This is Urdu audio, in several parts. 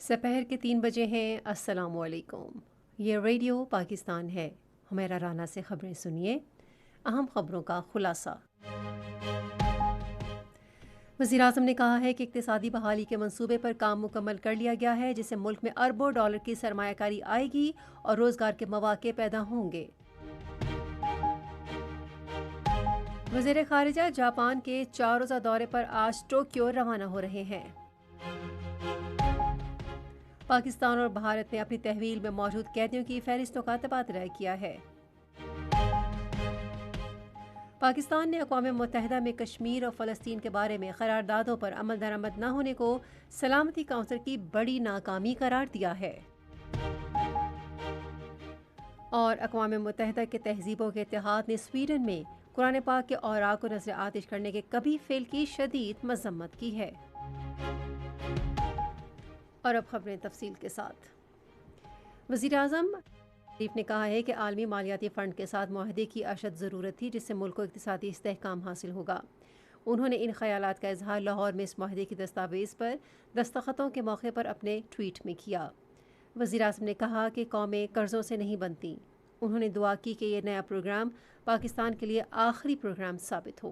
سپہر کے 3 بجے ہیں۔ السلام علیکم، یہ ریڈیو پاکستان ہے۔ ہمیرا رانا سے خبریں سنیے۔ اہم خبروں کا خلاصہ۔ وزیراعظم نے کہا ہے کہ اقتصادی بحالی کے منصوبے پر کام مکمل کر لیا گیا ہے، جس سے ملک میں اربوں ڈالر کی سرمایہ کاری آئے گی اور روزگار کے مواقع پیدا ہوں گے۔ وزیر خارجہ جاپان کے 4 روزہ دورے پر آج ٹوکیو روانہ ہو رہے ہیں۔ پاکستان اور بھارت نے اپنی تحویل میں موجود قیدیوں کی فہرستوں کا تبادلہ کیا ہے۔ پاکستان نے اقوام متحدہ میں کشمیر اور فلسطین کے بارے میں قراردادوں پر عمل درآمد نہ ہونے کو سلامتی کونسل کی بڑی ناکامی قرار دیا ہے۔ اور اقوام متحدہ کے تہذیبوں کے اتحاد نے سویڈن میں قرآن پاک کے اوراق کو نذر آتش کرنے کے کبھی فعل کی شدید مذمت کی ہے۔ اور اب خبریں تفصیل کے ساتھ۔ وزیراعظم شریف نے کہا ہے کہ عالمی مالیاتی فنڈ کے ساتھ معاہدے کی اشد ضرورت تھی، جس سے ملک کو اقتصادی استحکام حاصل ہوگا۔ انہوں نے ان خیالات کا اظہار لاہور میں اس معاہدے کی دستاویز پر دستخطوں کے موقع پر اپنے ٹویٹ میں کیا۔ وزیراعظم نے کہا کہ قومیں قرضوں سے نہیں بنتیں۔ انہوں نے دعا کی کہ یہ نیا پروگرام پاکستان کے لیے آخری پروگرام ثابت ہو۔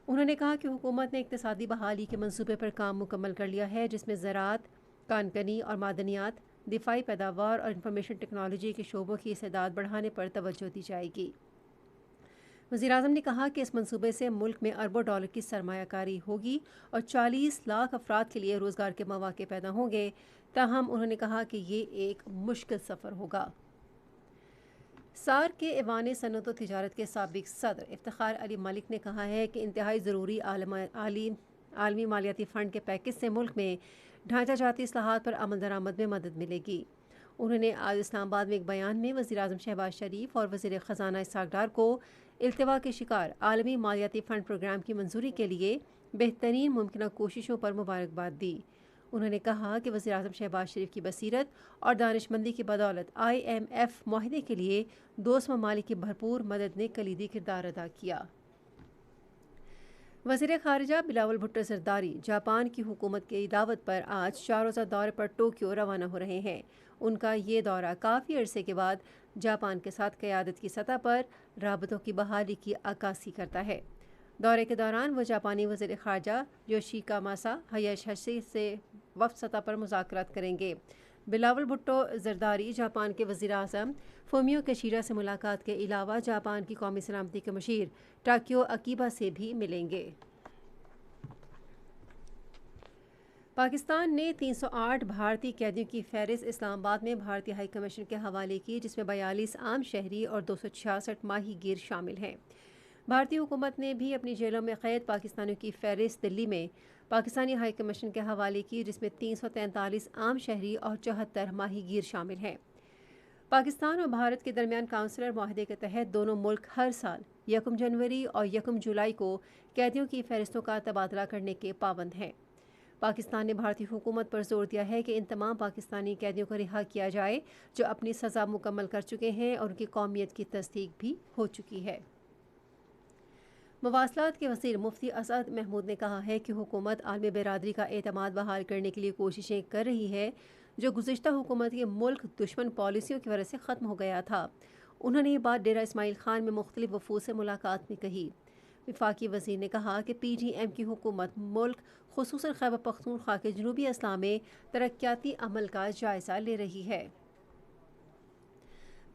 انہوں نے کہا کہ حکومت نے اقتصادی بحالی کے منصوبے پر کام مکمل کر لیا ہے، جس میں زراعت، کانکنی اور معدنیات، دفاعی پیداوار اور انفارمیشن ٹیکنالوجی کے شعبوں کی استعداد بڑھانے پر توجہ دی جائے گی۔ وزیراعظم نے کہا کہ اس منصوبے سے ملک میں اربوں ڈالر کی سرمایہ کاری ہوگی اور 40 لاکھ افراد کے لیے روزگار کے مواقع پیدا ہوں گے۔ تاہم انہوں نے کہا کہ یہ ایک مشکل سفر ہوگا۔ سارک کے ایوان صنعت و تجارت کے سابق صدر افتخار علی ملک نے کہا ہے کہ انتہائی ضروری عالمی مالیاتی فنڈ کے پیکج سے ملک میں ڈھانچہ جاتی اصلاحات پر عمل درآمد میں مدد ملے گی۔ انہوں نے آج اسلام آباد میں ایک بیان میں وزیراعظم شہباز شریف اور وزیر خزانہ اسحاق ڈار کو التوا کے شکار عالمی مالیاتی فنڈ پروگرام کی منظوری کے لیے بہترین ممکنہ کوششوں پر مبارکباد دی۔ انہوں نے کہا کہ وزیراعظم شہباز شریف کی بصیرت اور دانش مندی کی بدولت IMF معاہدے کے لیے دوست ممالک کی بھرپور مدد نے کلیدی کردار ادا کیا۔ وزیر خارجہ بلاول بھٹو زرداری جاپان کی حکومت کی دعوت پر آج 4 روزہ دورے پر ٹوکیو روانہ ہو رہے ہیں۔ ان کا یہ دورہ کافی عرصے کے بعد جاپان کے ساتھ قیادت کی سطح پر رابطوں کی بحالی کی عکاسی کرتا ہے۔ دورے کے دوران وہ جاپانی وزیر خارجہ یوشیکاماسا ہایاشی سے وفد سطح پر مذاکرات کریں گے۔ بلاول بھٹو زرداری جاپان کے وزیر اعظم فومیو کیشیڈا سے ملاقات کے علاوہ جاپان کی قومی سلامتی کے مشیر ٹاکیو اکیبا سے بھی ملیں گے۔ پاکستان نے 308 بھارتی قیدیوں کی فہرست اسلام آباد میں بھارتی ہائی کمیشن کے حوالے کی، جس میں 42 عام شہری اور 266 ماہی گیر شامل ہیں۔ بھارتی حکومت نے بھی اپنی جیلوں میں قید پاکستانیوں کی فہرست دلی میں پاکستانی ہائی کمیشن کے حوالے کی، جس میں 343 عام شہری اور 74 ماہی گیر شامل ہیں۔ پاکستان اور بھارت کے درمیان کونسلر معاہدے کے تحت دونوں ملک ہر سال 1 جنوری اور 1 جولائی کو قیدیوں کی فہرستوں کا تبادلہ کرنے کے پابند ہیں۔ پاکستان نے بھارتی حکومت پر زور دیا ہے کہ ان تمام پاکستانی قیدیوں کو رہا کیا جائے جو اپنی سزا مکمل کر چکے ہیں اور ان کی قومیت کی تصدیق بھی ہو چکی ہے۔ مواصلات کے وزیر مفتی اسعد محمود نے کہا ہے کہ حکومت عالمی برادری کا اعتماد بحال کرنے کے لیے کوششیں کر رہی ہے، جو گزشتہ حکومت کی ملک دشمن پالیسیوں کی وجہ سے ختم ہو گیا تھا۔ انہوں نے یہ بات ڈیرہ اسماعیل خان میں مختلف وفود سے ملاقات میں کہی۔ وفاقی وزیر نے کہا کہ PDM کی حکومت ملک خصوصاً خیبر پختونخوا کے جنوبی اضلاع میں ترقیاتی عمل کا جائزہ لے رہی ہے۔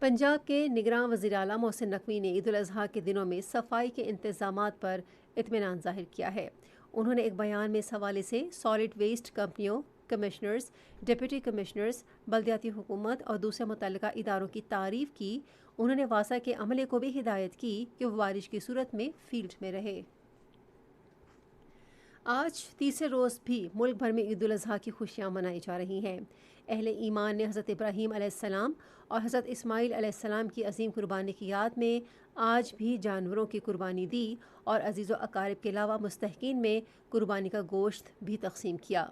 پنجاب کے نگراں وزیر اعلیٰ محسن نقوی نے عید الاضحیٰ کے دنوں میں صفائی کے انتظامات پر اطمینان ظاہر کیا ہے۔ انہوں نے ایک بیان میں اس حوالے سے سالڈ ویسٹ کمپنیوں، کمشنرز، ڈپٹی کمشنرز، بلدیاتی حکومت اور دوسرے متعلقہ اداروں کی تعریف کی۔ انہوں نے واسا کے عملے کو بھی ہدایت کی کہ وہ بارش کی صورت میں فیلڈ میں رہے۔ آج تیسرے روز بھی ملک بھر میں عید الاضحیٰ کی خوشیاں منائی جا رہی ہیں۔ اہل ایمان نے حضرت ابراہیم علیہ السلام اور حضرت اسماعیل علیہ السلام کی عظیم قربانی کی یاد میں آج بھی جانوروں کی قربانی دی اور عزیز و اقارب کے علاوہ مستحقین میں قربانی کا گوشت بھی تقسیم کیا۔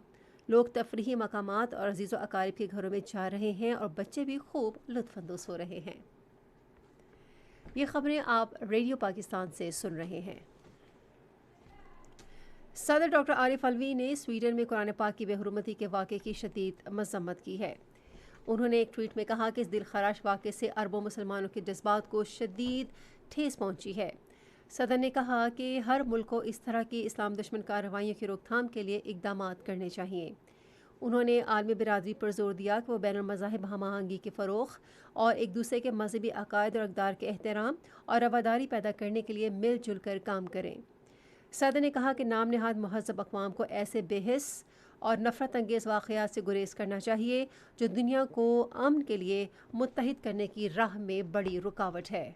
لوگ تفریحی مقامات اور عزیز و اقارب کے گھروں میں جا رہے ہیں اور بچے بھی خوب لطف اندوز ہو رہے ہیں۔ یہ خبریں آپ ریڈیو پاکستان سے سن رہے ہیں۔ صدر ڈاکٹر عارف علوی نے سویڈن میں قرآن پاک کی بے حرمتی کے واقعے کی شدید مذمت کی ہے۔ انہوں نے ایک ٹویٹ میں کہا کہ اس دلخراش واقعے سے اربوں مسلمانوں کے جذبات کو شدید ٹھیس پہنچی ہے۔ صدر نے کہا کہ ہر ملک کو اس طرح کی اسلام دشمن کارروائیوں کی روک تھام کے لیے اقدامات کرنے چاہیے۔ انہوں نے عالمی برادری پر زور دیا کہ وہ بین المذاہب ہم آہنگی کے فروغ اور ایک دوسرے کے مذہبی عقائد اور اقدار کے احترام اور رواداری پیدا کرنے کے لیے مل جل کر کام کریں۔ صدر نے کہا کہ نام نہاد مہذب اقوام کو ایسے بے حس اور نفرت انگیز واقعات سے گریز کرنا چاہیے جو دنیا کو امن کے لیے متحد کرنے کی راہ میں بڑی رکاوٹ ہے۔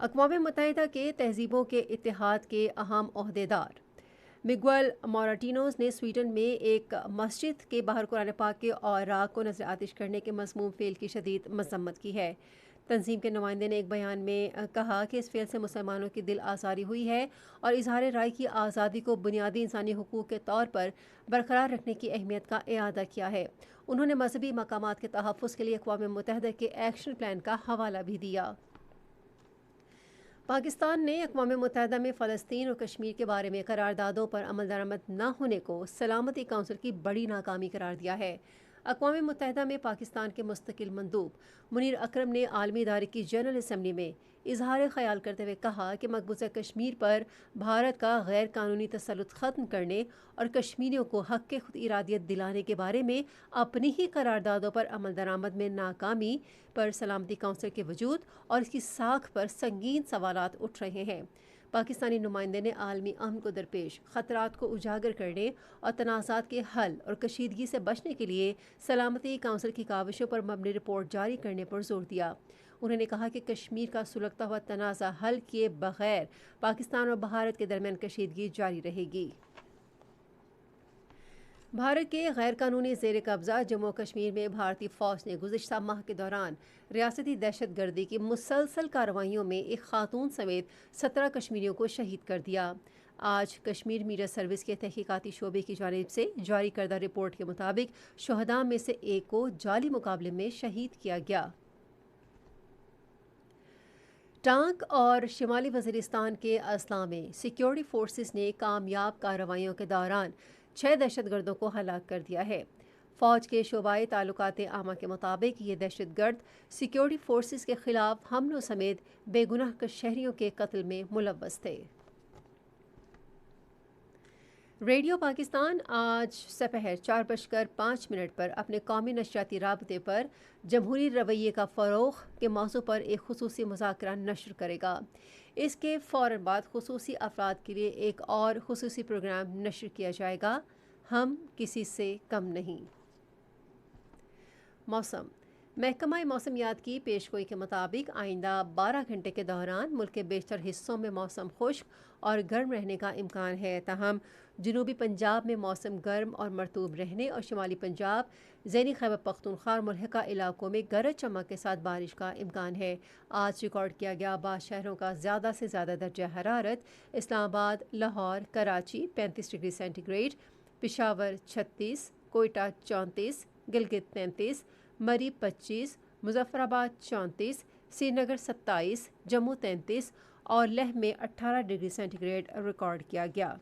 اقوام متحدہ کے تہذیبوں کے اتحاد کے اہم عہدیدار میگوئل موراتینوز نے سویڈن میں ایک مسجد کے باہر قرآن پاک کے اوراق کو نذر آتش کرنے کے مذموم فعل کی شدید مذمت کی ہے۔ تنظیم کے نمائندے نے ایک بیان میں کہا کہ اس فعل سے مسلمانوں کی دل آزاری ہوئی ہے اور اظہار رائے کی آزادی کو بنیادی انسانی حقوق کے طور پر برقرار رکھنے کی اہمیت کا اعادہ کیا ہے۔ انہوں نے مذہبی مقامات کے تحفظ کے لیے اقوام متحدہ کے ایکشن پلان کا حوالہ بھی دیا۔ پاکستان نے اقوام متحدہ میں فلسطین اور کشمیر کے بارے میں قراردادوں پر عمل درآمد نہ ہونے کو سلامتی کونسل کی بڑی ناکامی قرار دیا ہے۔ اقوام متحدہ میں پاکستان کے مستقل مندوب منیر اکرم نے عالمی ادارے کی جنرل اسمبلی میں اظہار خیال کرتے ہوئے کہا کہ مقبوضہ کشمیر پر بھارت کا غیر قانونی تسلط ختم کرنے اور کشمیریوں کو حق کے خود ارادیت دلانے کے بارے میں اپنی ہی قراردادوں پر عمل درآمد میں ناکامی پر سلامتی کونسل کے وجود اور اس کی ساکھ پر سنگین سوالات اٹھ رہے ہیں۔ پاکستانی نمائندے نے عالمی امن کو درپیش خطرات کو اجاگر کرنے اور تنازعات کے حل اور کشیدگی سے بچنے کے لیے سلامتی کونسل کی کاوشوں پر مبنی رپورٹ جاری کرنے پر زور دیا۔ انہوں نے کہا کہ کشمیر کا سلگتا ہوا تنازع حل کیے بغیر پاکستان اور بھارت کے درمیان کشیدگی جاری رہے گی۔ بھارت کے غیر قانونی زیر قبضہ جموں و کشمیر میں بھارتی فوج نے گزشتہ ماہ کے دوران ریاستی دہشت گردی کی مسلسل کارروائیوں میں ایک خاتون سمیت 17 کشمیریوں کو شہید کر دیا۔ آج کشمیر میڈیا سروس کے تحقیقاتی شعبے کی جانب سے جاری کردہ رپورٹ کے مطابق شہداء میں سے ایک کو جعلی مقابلے میں شہید کیا گیا۔ ٹانک اور شمالی وزیرستان کے اضلاع میں سیکیورٹی فورسز نے کامیاب کارروائیوں کے دوران 6 دہشت گردوں کو ہلاک کر دیا ہے۔ فوج کے شعبۂ تعلقات عامہ کے مطابق یہ دہشت گرد سیکیورٹی فورسز کے خلاف حملوں سمیت بے گناہ شہریوں کے قتل میں ملوث تھے۔ ریڈیو پاکستان آج سپہر 4:05 پر اپنے قومی نشریاتی رابطے پر جمہوری رویے کا فروغ کے موضوع پر ایک خصوصی مذاکرہ نشر کرے گا۔ اس کے فوراً بعد خصوصی افراد کے لیے ایک اور خصوصی پروگرام نشر کیا جائے گا، ہم کسی سے کم نہیں۔ موسم۔ محکمہ موسمیات کی پیشگوئی کے مطابق آئندہ 12 گھنٹے کے دوران ملک کے بیشتر حصوں میں موسم خشک اور گرم رہنے کا امکان ہے، تاہم جنوبی پنجاب میں موسم گرم اور مرطوب رہنے اور شمالی پنجاب، ذیلی خیبر پختونخوا اور ملحقہ علاقوں میں گرج چمک کے ساتھ بارش کا امکان ہے۔ آج ریکارڈ کیا گیا بعض شہروں کا زیادہ سے زیادہ درجہ حرارت: Islamabad, Lahore, Karachi 35 degree centigrade, Peshawar 36، Quetta 34، Gilgit 33، Murree 25، Muzaffarabad 34، سری نگر 27، جموں 33 اور لیہ میں 18 ڈگری سینٹی گریڈ ریکارڈ کیا گیا۔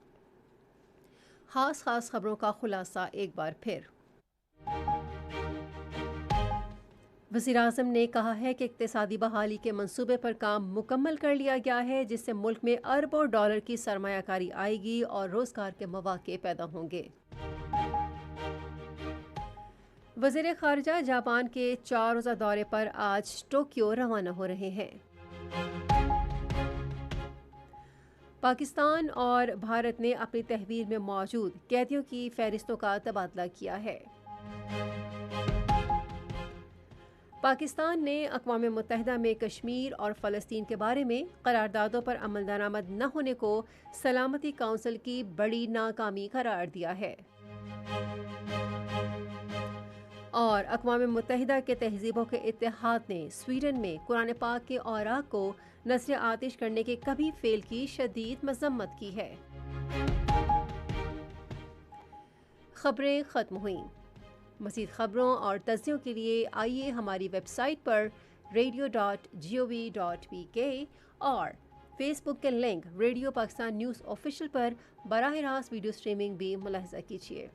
خاص خبروں کا خلاصہ ایک بار پھر۔ وزیراعظم نے کہا ہے کہ اقتصادی بحالی کے منصوبے پر کام مکمل کر لیا گیا ہے، جس سے ملک میں اربوں ڈالر کی سرمایہ کاری آئے گی اور روزگار کے مواقع پیدا ہوں گے۔ وزیر خارجہ جاپان کے 4 روزہ دورے پر آج ٹوکیو روانہ ہو رہے ہیں۔ پاکستان اور بھارت نے اپنی تحویل میں موجود قیدیوں کی فہرستوں کا تبادلہ کیا ہے۔ پاکستان نے اقوام متحدہ میں کشمیر اور فلسطین کے بارے میں قراردادوں پر عمل درآمد نہ ہونے کو سلامتی کونسل کی بڑی ناکامی قرار دیا ہے۔ اور اقوام متحدہ کے تہذیبوں کے اتحاد نے سویڈن میں قرآن پاک کے اوراق کو نذر آتش کرنے کے کبھی فعل کی شدید مذمت کی ہے۔ خبریں ختم ہوئیں۔ مزید خبروں اور تجزیوں کے لیے آئیے ہماری ویب سائٹ پر radio.gov.pk اور فیس بک کے link radio Pakistan news official پر براہ راست ویڈیو سٹریمنگ بھی ملاحظہ کیجیے۔